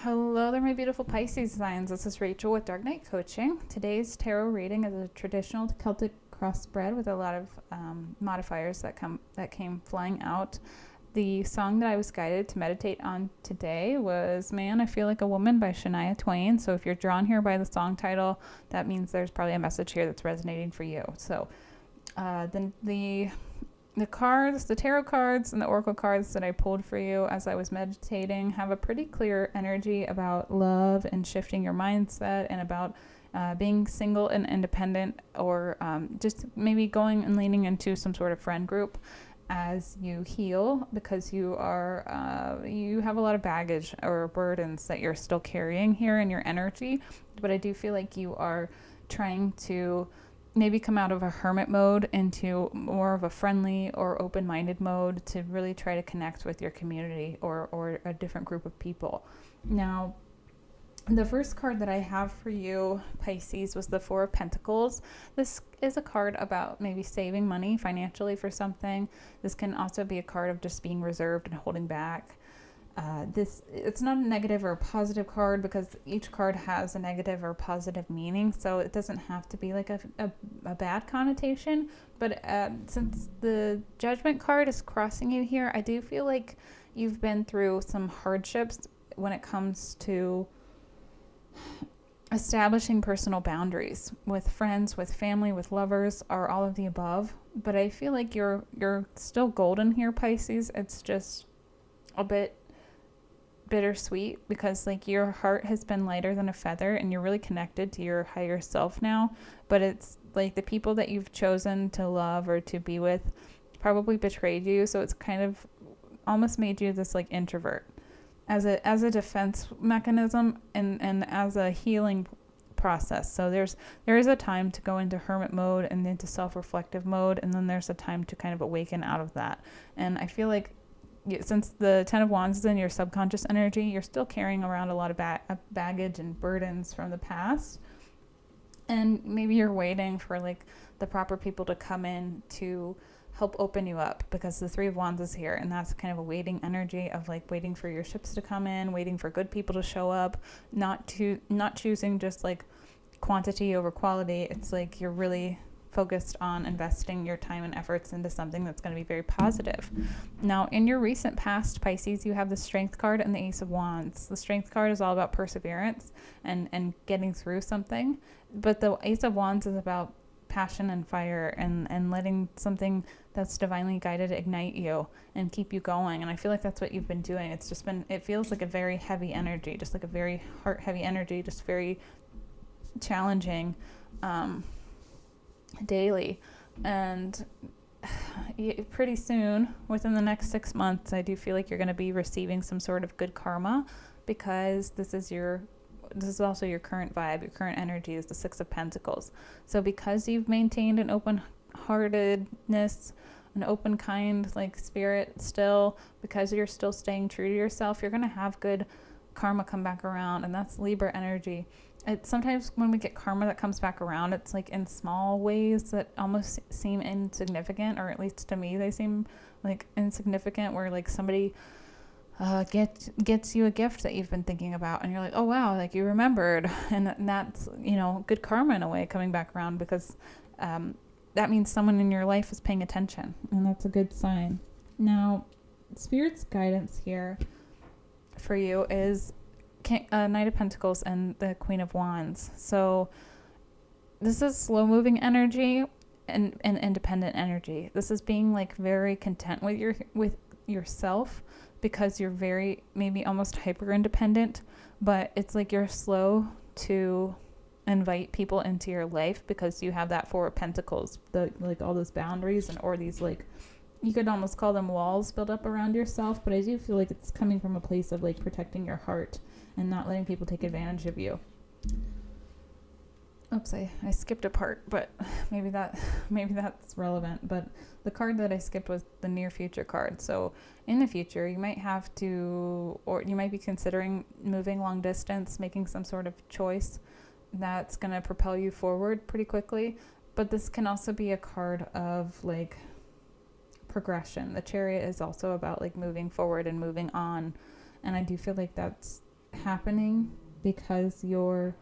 Hello there, my beautiful Pisces signs. This is Rachel with Dark Knight Coaching. Today's tarot reading is a traditional Celtic crossbred with a lot of modifiers that came flying out. The song that I was guided to meditate on today was "Man, I Feel Like a Woman" by Shania Twain. So if you're drawn here by the song title, that means there's probably a message here that's resonating for you. So then the cards, the tarot cards and the oracle cards that I pulled for you as I was meditating have a pretty clear energy about love and shifting your mindset, and about being single and independent, or just maybe going and leaning into some sort of friend group as you heal, because you have a lot of baggage or burdens that you're still carrying here in your energy. But I do feel like you are trying to maybe come out of a hermit mode into more of a friendly or open-minded mode to really try to connect with your community or a different group of people. Now, the first card that I have for you, Pisces, was the Four of Pentacles. This is a card about maybe saving money financially for something. This can also be a card of just being reserved and holding back. It's not a negative or a positive card, because each card has a negative or positive meaning, so it doesn't have to be like a bad connotation. But since the Judgment card is crossing you here, I do feel like you've been through some hardships when it comes to establishing personal boundaries with friends, with family, with lovers, or all of the above. But I feel like you're still golden here, Pisces. It's just a bit bittersweet, because like your heart has been lighter than a feather and you're really connected to your higher self now. But it's like the people that you've chosen to love or to be with probably betrayed you, so it's kind of almost made you this like introvert as a defense mechanism, and as a healing process. So there is a time to go into hermit mode and into self-reflective mode, and then there's a time to kind of awaken out of that. And I feel like since the Ten of Wands is in your subconscious energy, you're still carrying around a lot of baggage and burdens from the past. And maybe you're waiting for like the proper people to come in to help open you up, because the Three of Wands is here, and that's kind of a waiting energy of like waiting for your ships to come in, waiting for good people to show up, not choosing just like quantity over quality. It's like you're really focused on investing your time and efforts into something that's going to be very positive. Now, in your recent past, Pisces, you have the Strength card and the Ace of Wands. The Strength card is all about perseverance and getting through something, but the Ace of Wands is about passion and fire and letting something that's divinely guided ignite you and keep you going. And I feel like that's what you've been doing. It feels like a very heavy energy, just like a very heart heavy energy, just very challenging daily. And pretty soon, within the next 6 months, I do feel like you're going to be receiving some sort of good karma, because this is also your current vibe. Your current energy is the Six of Pentacles. So because you've maintained an open-heartedness, an open, kind like spirit still, because you're still staying true to yourself, you're going to have good karma come back around. And that's Libra energy. Sometimes when we get karma that comes back around, it's like in small ways that almost seem insignificant, or at least to me they seem like insignificant, where like somebody gets you a gift that you've been thinking about, and you're like, oh wow, like you remembered. And that's, good karma in a way coming back around, because that means someone in your life is paying attention, and that's a good sign. Now, Spirit's guidance here for you is Knight of Pentacles and the Queen of Wands. So this is slow moving energy and independent energy. This is being like very content with yourself, because you're very, maybe almost hyper independent, but it's like you're slow to invite people into your life, because you have that Four of Pentacles, like all those boundaries or these, like, you could almost call them walls built up around yourself. But I do feel like it's coming from a place of like protecting your heart and not letting people take advantage of you. Oops, I skipped a part, but maybe that's relevant. But the card that I skipped was the near future card. So in the future, you might have to, or you might be considering moving long distance, making some sort of choice that's going to propel you forward pretty quickly. But this can also be a card of like progression. The Chariot is also about like moving forward and moving on. And I do feel like that's happening because you're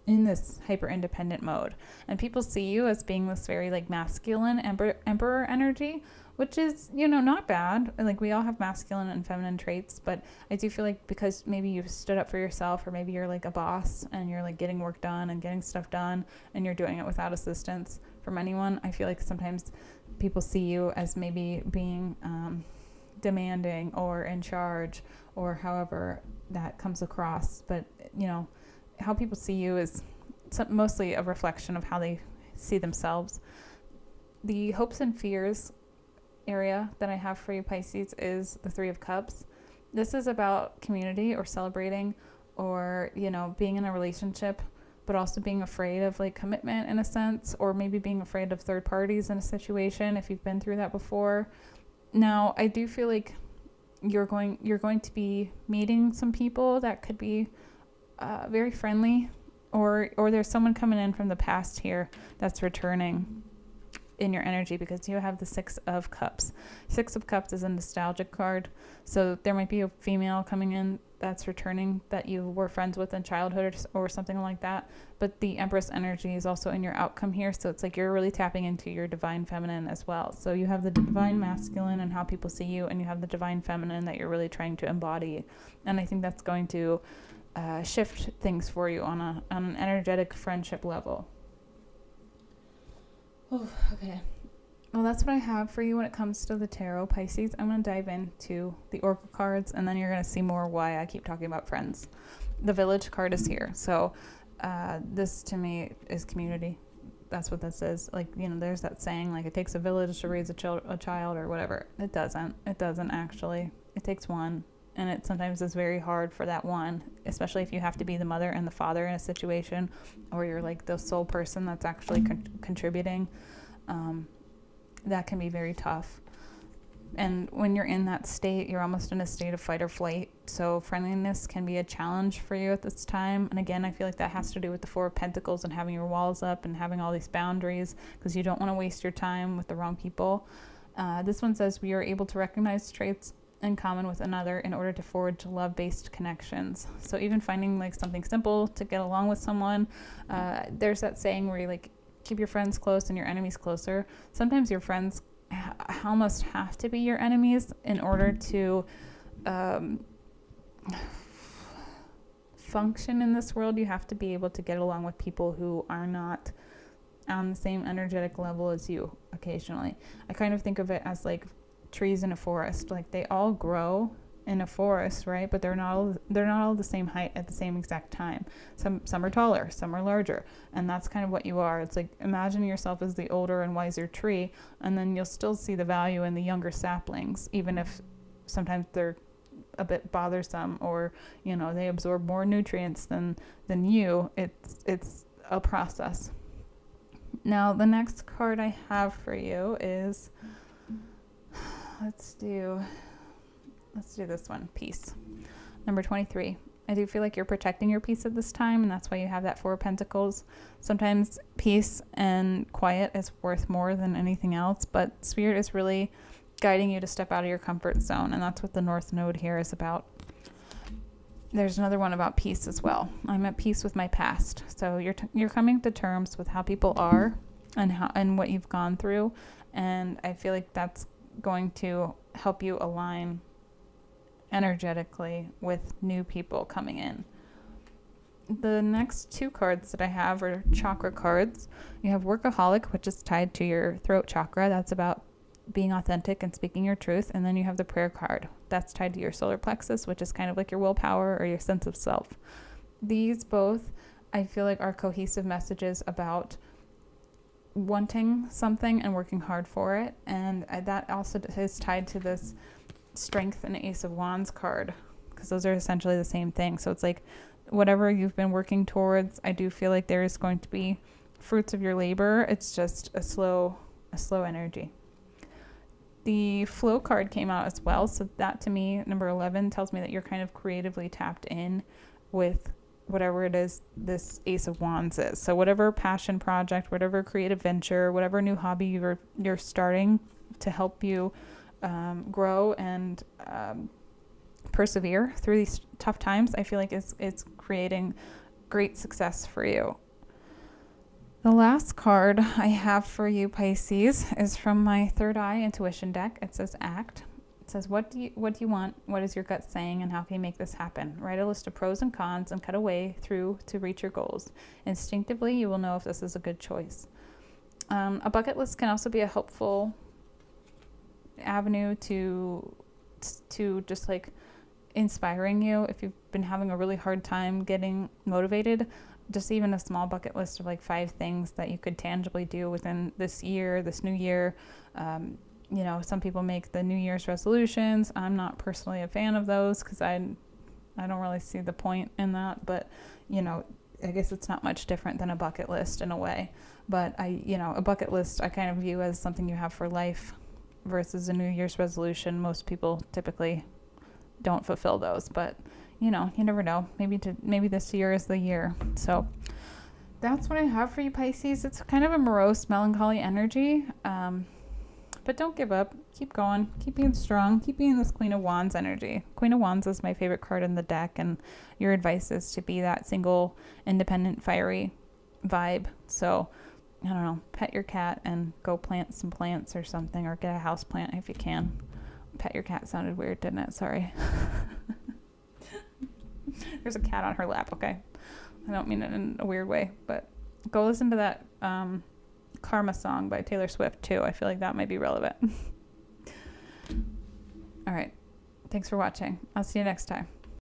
in this hyper independent mode, and people see you as being this very like masculine emperor energy, which is, you know, not bad. Like, we all have masculine and feminine traits, but I do feel like because maybe you've stood up for yourself, or maybe you're like a boss and you're like getting work done and getting stuff done, and you're doing it without assistance from anyone, I feel like sometimes people see you as maybe being demanding or in charge, or however that comes across. But, you know, how people see you is mostly a reflection of how they see themselves. The hopes and fears area that I have for you, Pisces, is the Three of Cups. This is about community, or celebrating, or, you know, being in a relationship, but also being afraid of like commitment in a sense, or maybe being afraid of third parties in a situation if you've been through that before. Now, I do feel like you're going to be meeting some people that could be very friendly, or there's someone coming in from the past here that's returning in your energy, because you have the Six of Cups. Six of Cups is a nostalgic card, so there might be a female coming in that's returning that you were friends with in childhood, or something like that. But the Empress energy is also in your outcome here, so it's like you're really tapping into your divine feminine as well. So you have the divine masculine and how people see you, and you have the divine feminine that you're really trying to embody. And I think that's going to shift things for you on an energetic friendship level. Oh, okay. Well, that's what I have for you when it comes to the tarot, Pisces. I'm going to dive into the oracle cards, and then you're going to see more why I keep talking about friends. The Village card is here. So this to me is community. That's what this is. Like, you know, there's that saying, like, it takes a village to raise a child or whatever. It doesn't. It doesn't actually. It takes one. And it sometimes is very hard for that one, especially if you have to be the mother and the father in a situation, or you're like the sole person that's actually contributing. That can be very tough. And when you're in that state, you're almost in a state of fight or flight. So friendliness can be a challenge for you at this time. And again, I feel like that has to do with the Four of Pentacles and having your walls up and having all these boundaries, because you don't want to waste your time with the wrong people. This one says we are able to recognize traits in common with another in order to forge love-based connections. So even finding like something simple to get along with someone, there's that saying where you like keep your friends close and your enemies closer. Sometimes your friends almost have to be your enemies in order to function in this world. You have to be able to get along with people who are not on the same energetic level as you occasionally. I kind of think of it as like trees in a forest. Like, they all grow in a forest, right? But they're not all the same height at the same exact time. Some are taller, some are larger, and that's kind of what you are. It's like, imagine yourself as the older and wiser tree, and then you'll still see the value in the younger saplings, even if sometimes they're a bit bothersome, or, you know, they absorb more nutrients than you. It's a process. Now, the next card I have for you is, let's do this one, peace. Number 23. I do feel like you're protecting your peace at this time, and that's why you have that Four of Pentacles. Sometimes peace and quiet is worth more than anything else, but Spirit is really guiding you to step out of your comfort zone, and that's what the North Node here is about. There's another one about peace as well. I'm at peace with my past. So you're coming to terms with how people are and what you've gone through, and I feel like that's going to help you align energetically with new people coming in. The next two cards that I have are chakra cards. You have Workaholic, which is tied to your throat chakra. That's about being authentic and speaking your truth. And then you have the Prayer card. That's tied to your solar plexus, which is kind of like your willpower or your sense of self. These both, I feel like, are cohesive messages about wanting something and working hard for it. And that also is tied to this Strength and Ace of Wands card, because those are essentially the same thing. So it's like, whatever you've been working towards, I do feel like there is going to be fruits of your labor. It's just a slow energy. The Flow card came out as well. So that, to me, number 11, tells me that you're kind of creatively tapped in with whatever it is this Ace of Wands is. So whatever passion project, whatever creative venture, whatever new hobby you're starting to help you grow and persevere through these tough times, I feel like it's creating great success for you. The last card I have for you, Pisces, is from my third eye intuition deck. It says act. It says, what do you want? What is your gut saying, and how can you make this happen? Write a list of pros and cons and cut a way through to reach your goals. Instinctively, you will know if this is a good choice. A bucket list can also be a helpful avenue to just like inspiring you if you've been having a really hard time getting motivated. Just even a small bucket list of like 5 things that you could tangibly do within this new year. You know, some people make the New Year's resolutions. I'm not personally a fan of those because I don't really see the point in that. But, you know, I guess it's not much different than a bucket list in a way. But a bucket list I kind of view as something you have for life versus a New Year's resolution. Most people typically don't fulfill those, but you know, you never know. Maybe this year is the year. So that's what I have for you, Pisces. It's kind of a morose, melancholy energy, but don't give up. Keep going. Keep being strong. Keep being this Queen of Wands energy. Queen of Wands is my favorite card in the deck, and your advice is to be that single, independent, fiery vibe. So I don't know, pet your cat and go plant some plants or something, or get a house plant if you can. Pet your cat sounded weird, didn't it? Sorry. There's a cat on her lap, okay? I don't mean it in a weird way, but go listen to that Karma song by Taylor Swift too. I feel like that might be relevant. All right. Thanks for watching. I'll see you next time.